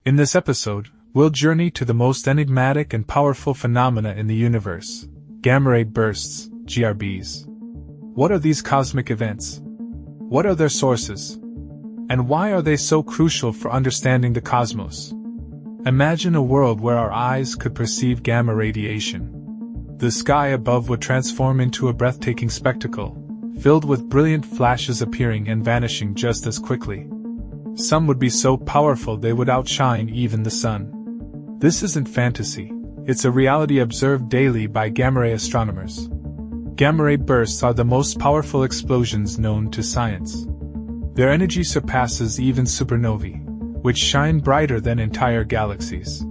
In this episode, we'll journey to the most enigmatic and powerful phenomena in the universe, gamma-ray bursts, GRBs. What are these cosmic events? What are their sources? And why are they so crucial for understanding the cosmos? Imagine a world where our eyes could perceive gamma radiation. The sky above would transform into a breathtaking spectacle, filled with brilliant flashes appearing and vanishing just as quickly. Some would be so powerful they would outshine even the sun. This isn't fantasy, it's a reality observed daily by gamma-ray astronomers. Gamma-ray bursts are the most powerful explosions known to science. Their energy surpasses even supernovae, which shine brighter than entire galaxies.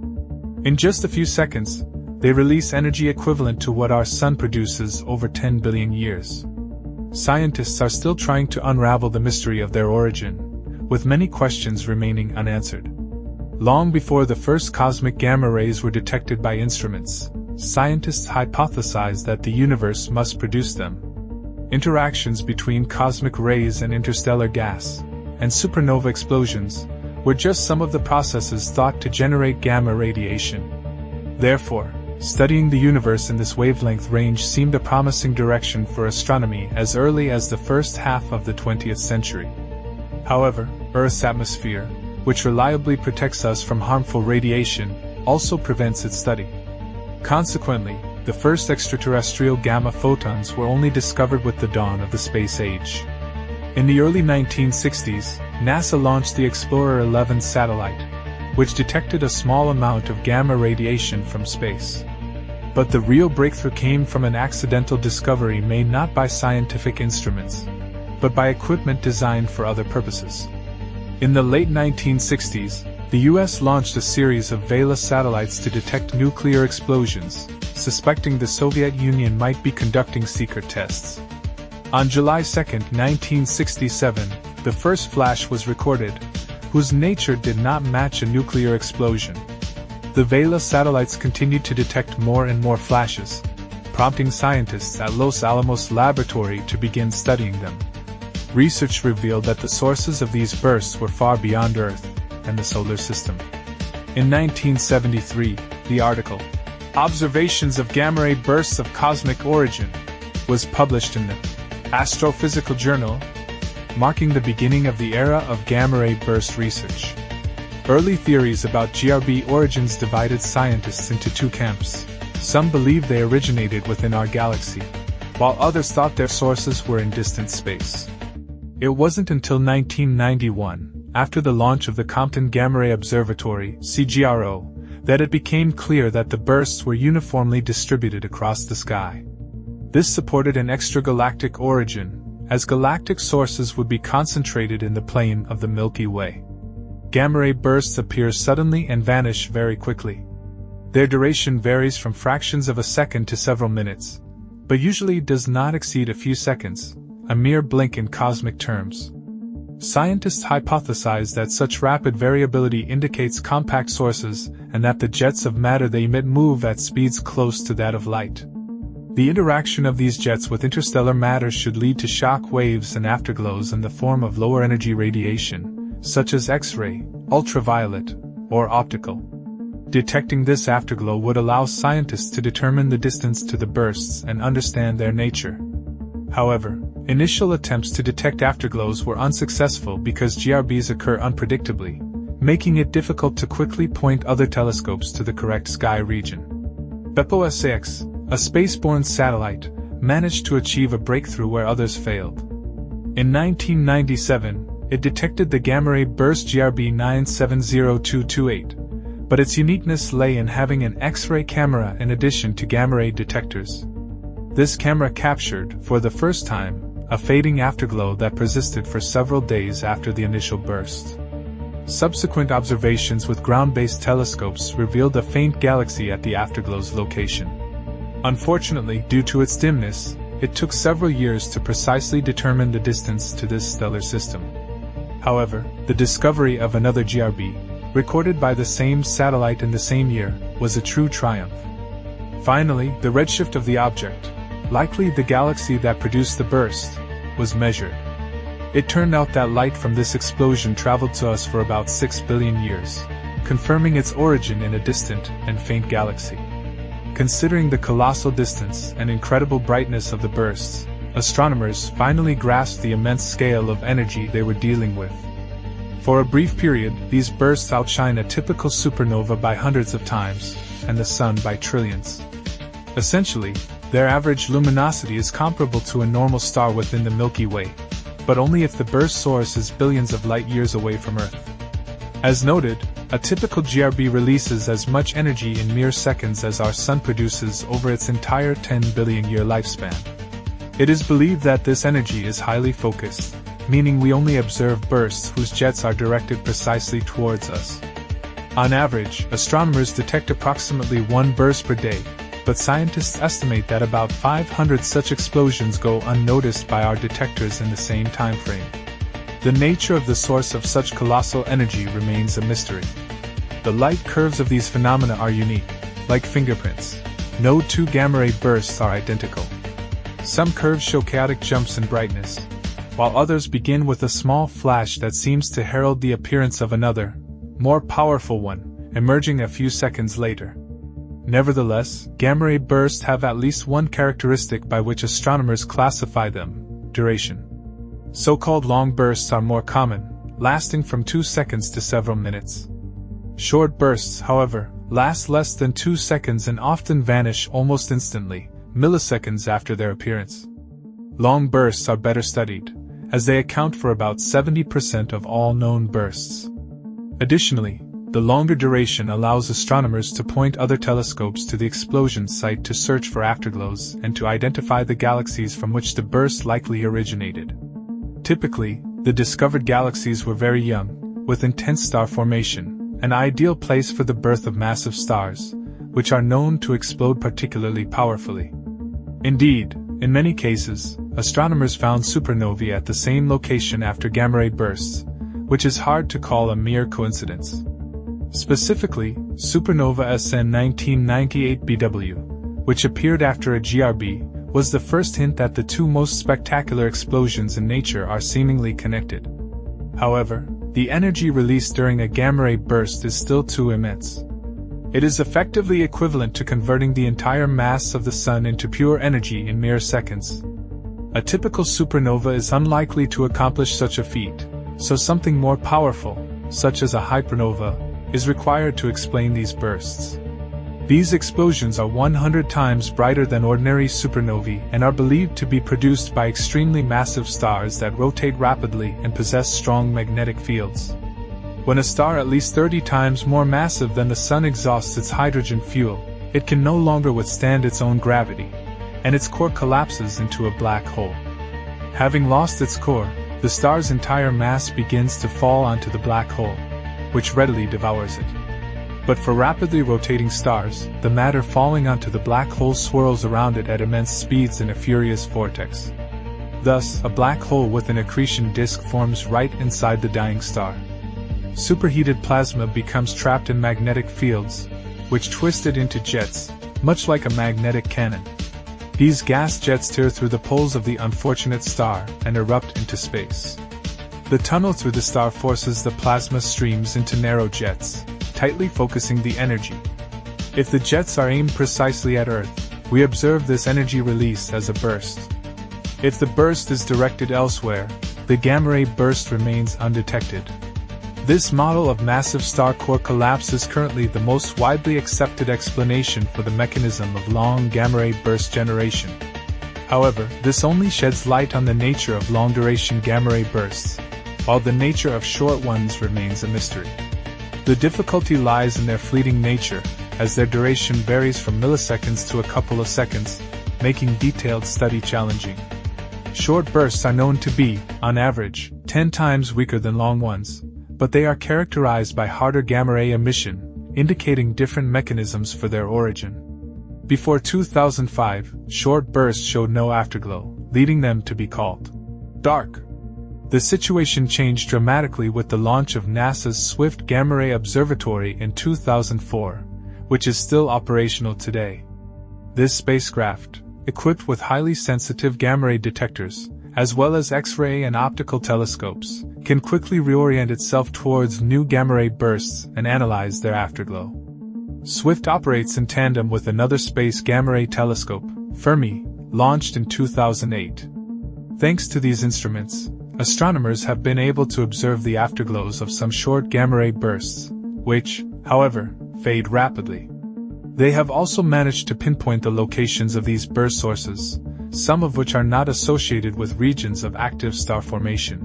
In just a few seconds, they release energy equivalent to what our sun produces over 10 billion years. Scientists are still trying to unravel the mystery of their origin, with many questions remaining unanswered. Long before the first cosmic gamma rays were detected by instruments, scientists hypothesized that the universe must produce them. Interactions between cosmic rays and interstellar gas, and supernova explosions, were just some of the processes thought to generate gamma radiation. Therefore, studying the universe in this wavelength range seemed a promising direction for astronomy as early as the first half of the 20th century. However, Earth's atmosphere, which reliably protects us from harmful radiation, also prevents its study. Consequently, the first extraterrestrial gamma photons were only discovered with the dawn of the space age. In the early 1960s, NASA launched the Explorer 11 satellite, which detected a small amount of gamma radiation from space. But the real breakthrough came from an accidental discovery made not by scientific instruments, but by equipment designed for other purposes. In the late 1960s, the US launched a series of Vela satellites to detect nuclear explosions, suspecting the Soviet Union might be conducting secret tests. On July 2, 1967, the first flash was recorded, whose nature did not match a nuclear explosion. The Vela satellites continued to detect more and more flashes, prompting scientists at Los Alamos Laboratory to begin studying them. Research revealed that the sources of these bursts were far beyond Earth and the solar system. In 1973, the article, "Observations of Gamma-ray Bursts of Cosmic Origin," was published in the Astrophysical Journal, marking the beginning of the era of gamma-ray burst research. Early theories about GRB origins divided scientists into two camps. Some believed they originated within our galaxy, while others thought their sources were in distant space. It wasn't until 1991, after the launch of the Compton Gamma-ray Observatory (CGRO), that it became clear that the bursts were uniformly distributed across the sky. This supported an extragalactic origin, as galactic sources would be concentrated in the plane of the Milky Way. Gamma-ray bursts appear suddenly and vanish very quickly. Their duration varies from fractions of a second to several minutes, but usually does not exceed a few seconds, a mere blink in cosmic terms. Scientists hypothesize that such rapid variability indicates compact sources and that the jets of matter they emit move at speeds close to that of light. The interaction of these jets with interstellar matter should lead to shock waves and afterglows in the form of lower energy radiation, such as X-ray, ultraviolet, or optical. Detecting this afterglow would allow scientists to determine the distance to the bursts and understand their nature. However, initial attempts to detect afterglows were unsuccessful because GRBs occur unpredictably, making it difficult to quickly point other telescopes to the correct sky region. Beppo-SAX, a spaceborne satellite, managed to achieve a breakthrough where others failed. In 1997, it detected the gamma-ray burst GRB 970228, but its uniqueness lay in having an X-ray camera in addition to gamma-ray detectors. This camera captured, for the first time, a fading afterglow that persisted for several days after the initial burst. Subsequent observations with ground-based telescopes revealed a faint galaxy at the afterglow's location. Unfortunately, due to its dimness, it took several years to precisely determine the distance to this stellar system. However, the discovery of another GRB, recorded by the same satellite in the same year, was a true triumph. Finally, the redshift of the object, likely the galaxy that produced the burst, was measured. It turned out that light from this explosion traveled to us for about 6 billion years, confirming its origin in a distant and faint galaxy. Considering the colossal distance and incredible brightness of the bursts, astronomers finally grasped the immense scale of energy they were dealing with. For a brief period, these bursts outshine a typical supernova by hundreds of times, and the Sun by trillions. Essentially, their average luminosity is comparable to a normal star within the Milky Way, but only if the burst source is billions of light-years away from Earth. As noted, a typical GRB releases as much energy in mere seconds as our Sun produces over its entire 10 billion-year lifespan. It is believed that this energy is highly focused, meaning we only observe bursts whose jets are directed precisely towards us. On average, astronomers detect approximately 1 burst per day, but scientists estimate that about 500 such explosions go unnoticed by our detectors in the same time frame. The nature of the source of such colossal energy remains a mystery. The light curves of these phenomena are unique, like fingerprints. No two gamma-ray bursts are identical. Some curves show chaotic jumps in brightness, while others begin with a small flash that seems to herald the appearance of another, more powerful one, emerging a few seconds later. Nevertheless, gamma-ray bursts have at least one characteristic by which astronomers classify them: duration. So-called long bursts are more common, lasting from 2 seconds to several minutes. Short bursts, however, last less than 2 seconds and often vanish almost instantly, milliseconds after their appearance. Long bursts are better studied, as they account for about 70% of all known bursts. Additionally, the longer duration allows astronomers to point other telescopes to the explosion site to search for afterglows and to identify the galaxies from which the burst likely originated. Typically, the discovered galaxies were very young, with intense star formation, an ideal place for the birth of massive stars, which are known to explode particularly powerfully. Indeed, in many cases, astronomers found supernovae at the same location after gamma-ray bursts, which is hard to call a mere coincidence. Specifically, supernova SN 1998 BW, which appeared after a GRB, was the first hint that the two most spectacular explosions in nature are seemingly connected. However, the energy released during a gamma-ray burst is still too immense. It is effectively equivalent to converting the entire mass of the Sun into pure energy in mere seconds. A typical supernova is unlikely to accomplish such a feat, so something more powerful, such as a hypernova, is required to explain these bursts. These explosions are 100 times brighter than ordinary supernovae and are believed to be produced by extremely massive stars that rotate rapidly and possess strong magnetic fields. When a star at least 30 times more massive than the Sun exhausts its hydrogen fuel, it can no longer withstand its own gravity, and its core collapses into a black hole. Having lost its core, the star's entire mass begins to fall onto the black hole, which readily devours it. But for rapidly rotating stars, the matter falling onto the black hole swirls around it at immense speeds in a furious vortex. Thus, a black hole with an accretion disk forms right inside the dying star. Superheated plasma becomes trapped in magnetic fields, which twist it into jets, much like a magnetic cannon. These gas jets tear through the poles of the unfortunate star and erupt into space. The tunnel through the star forces the plasma streams into narrow jets, tightly focusing the energy. If the jets are aimed precisely at Earth, we observe this energy release as a burst. If the burst is directed elsewhere, the gamma-ray burst remains undetected. This model of massive star core collapse is currently the most widely accepted explanation for the mechanism of long gamma-ray burst generation. However, this only sheds light on the nature of long-duration gamma-ray bursts, while the nature of short ones remains a mystery. The difficulty lies in their fleeting nature, as their duration varies from milliseconds to a couple of seconds, making detailed study challenging. Short bursts are known to be, on average, 10 times weaker than long ones, but they are characterized by harder gamma-ray emission, indicating different mechanisms for their origin. Before 2005, short bursts showed no afterglow, leading them to be called dark. The situation changed dramatically with the launch of NASA's Swift Gamma-ray Observatory in 2004, which is still operational today. This spacecraft, equipped with highly sensitive gamma-ray detectors, as well as X-ray and optical telescopes, can quickly reorient itself towards new gamma-ray bursts and analyze their afterglow. SWIFT operates in tandem with another space gamma-ray telescope, Fermi, launched in 2008. Thanks to these instruments, astronomers have been able to observe the afterglows of some short gamma-ray bursts, which, however, fade rapidly. They have also managed to pinpoint the locations of these burst sources, some of which are not associated with regions of active star formation.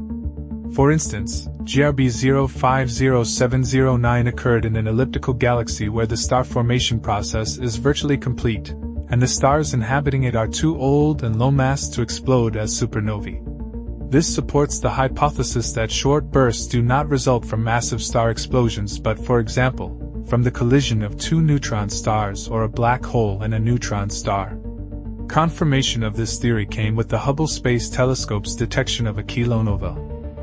For instance, GRB 050709 occurred in an elliptical galaxy where the star formation process is virtually complete, and the stars inhabiting it are too old and low-mass to explode as supernovae. This supports the hypothesis that short bursts do not result from massive star explosions but, for example, from the collision of two neutron stars or a black hole and a neutron star. Confirmation of this theory came with the Hubble Space Telescope's detection of a kilonova,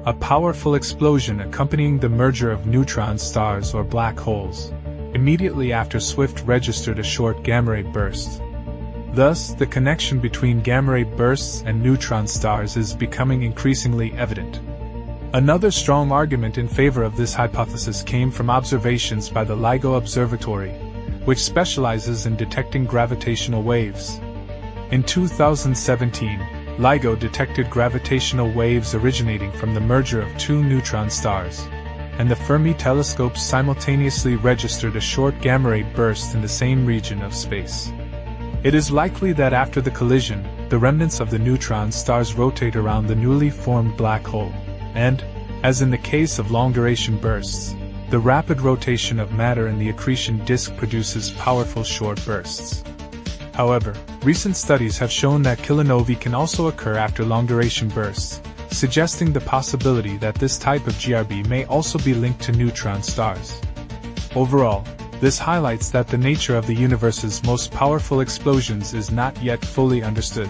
a powerful explosion accompanying the merger of neutron stars or black holes, immediately after SWIFT registered a short gamma-ray burst. Thus, the connection between gamma-ray bursts and neutron stars is becoming increasingly evident. Another strong argument in favor of this hypothesis came from observations by the LIGO Observatory, which specializes in detecting gravitational waves. In 2017, LIGO detected gravitational waves originating from the merger of two neutron stars, and the Fermi telescope simultaneously registered a short gamma-ray burst in the same region of space. It is likely that after the collision, the remnants of the neutron stars rotate around the newly formed black hole, and, as in the case of long-duration bursts, the rapid rotation of matter in the accretion disk produces powerful short bursts. However, recent studies have shown that kilonovae can also occur after long-duration bursts, suggesting the possibility that this type of GRB may also be linked to neutron stars. Overall, this highlights that the nature of the universe's most powerful explosions is not yet fully understood.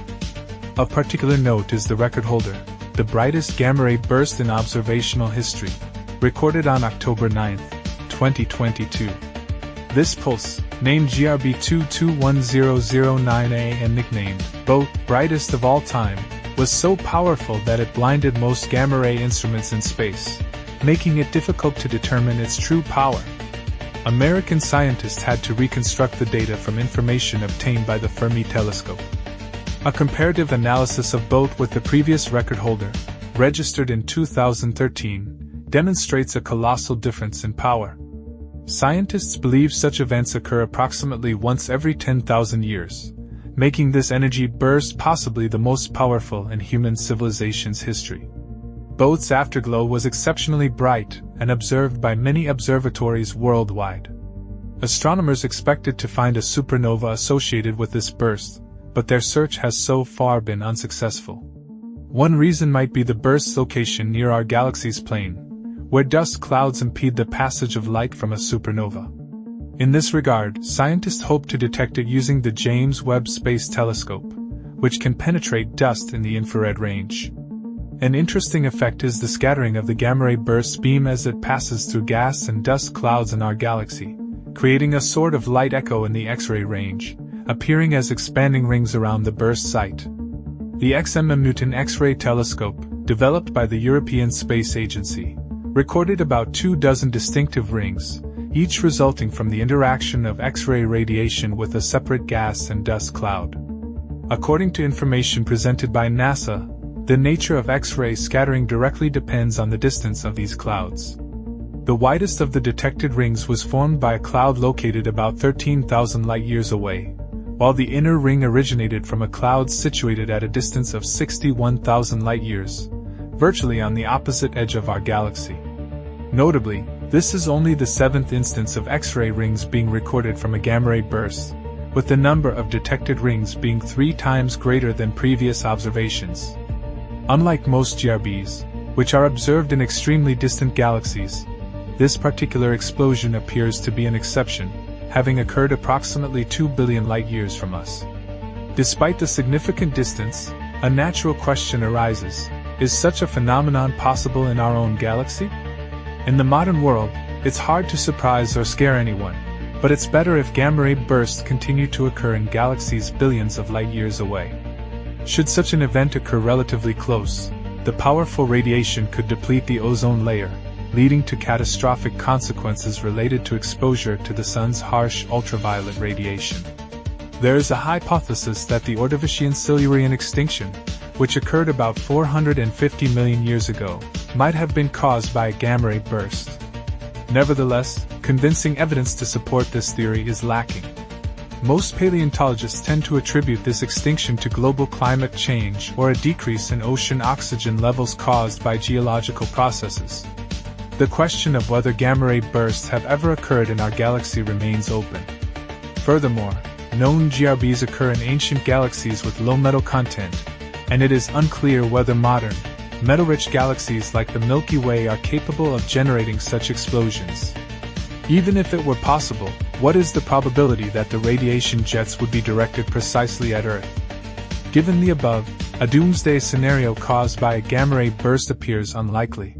Of particular note is the record holder, the brightest gamma-ray burst in observational history, recorded on October 9, 2022. This pulse, named GRB 221009A and nicknamed, brightest of all time, was so powerful that it blinded most gamma-ray instruments in space, making it difficult to determine its true power. American scientists had to reconstruct the data from information obtained by the Fermi telescope. A comparative analysis of both with the previous record holder, registered in 2013, demonstrates a colossal difference in power. Scientists believe such events occur approximately once every 10,000 years, making this energy burst possibly the most powerful in human civilization's history. Both's afterglow was exceptionally bright and observed by many observatories worldwide. Astronomers expected to find a supernova associated with this burst, but their search has so far been unsuccessful. One reason might be the burst's location near our galaxy's plane, where dust clouds impede the passage of light from a supernova. In this regard, scientists hope to detect it using the James Webb Space Telescope, which can penetrate dust in the infrared range. An interesting effect is the scattering of the gamma-ray burst beam as it passes through gas and dust clouds in our galaxy, creating a sort of light echo in the X-ray range, appearing as expanding rings around the burst site. The XMM Newton X-ray telescope, developed by the European Space Agency, recorded about 24 distinctive rings, each resulting from the interaction of X-ray radiation with a separate gas and dust cloud. According to information presented by NASA, the nature of X-ray scattering directly depends on the distance of these clouds. The widest of the detected rings was formed by a cloud located about 13,000 light-years away, while the inner ring originated from a cloud situated at a distance of 61,000 light-years, virtually on the opposite edge of our galaxy. Notably, this is only the 7th instance of X-ray rings being recorded from a gamma-ray burst, with the number of detected rings being 3 times greater than previous observations. Unlike most GRBs, which are observed in extremely distant galaxies, this particular explosion appears to be an exception, having occurred approximately 2 billion light-years from us. Despite the significant distance, a natural question arises: is such a phenomenon possible in our own galaxy? In the modern world, it's hard to surprise or scare anyone, but it's better if gamma-ray bursts continue to occur in galaxies billions of light-years away. Should such an event occur relatively close, the powerful radiation could deplete the ozone layer, leading to catastrophic consequences related to exposure to the sun's harsh ultraviolet radiation. There is a hypothesis that the Ordovician Silurian extinction, which occurred about 450 million years ago, might have been caused by a gamma-ray burst. Nevertheless, convincing evidence to support this theory is lacking. Most paleontologists tend to attribute this extinction to global climate change or a decrease in ocean oxygen levels caused by geological processes. The question of whether gamma-ray bursts have ever occurred in our galaxy remains open. Furthermore, known GRBs occur in ancient galaxies with low metal content, and it is unclear whether modern, metal-rich galaxies like the Milky Way are capable of generating such explosions. Even if it were possible, what is the probability that the radiation jets would be directed precisely at Earth? Given the above, a doomsday scenario caused by a gamma-ray burst appears unlikely.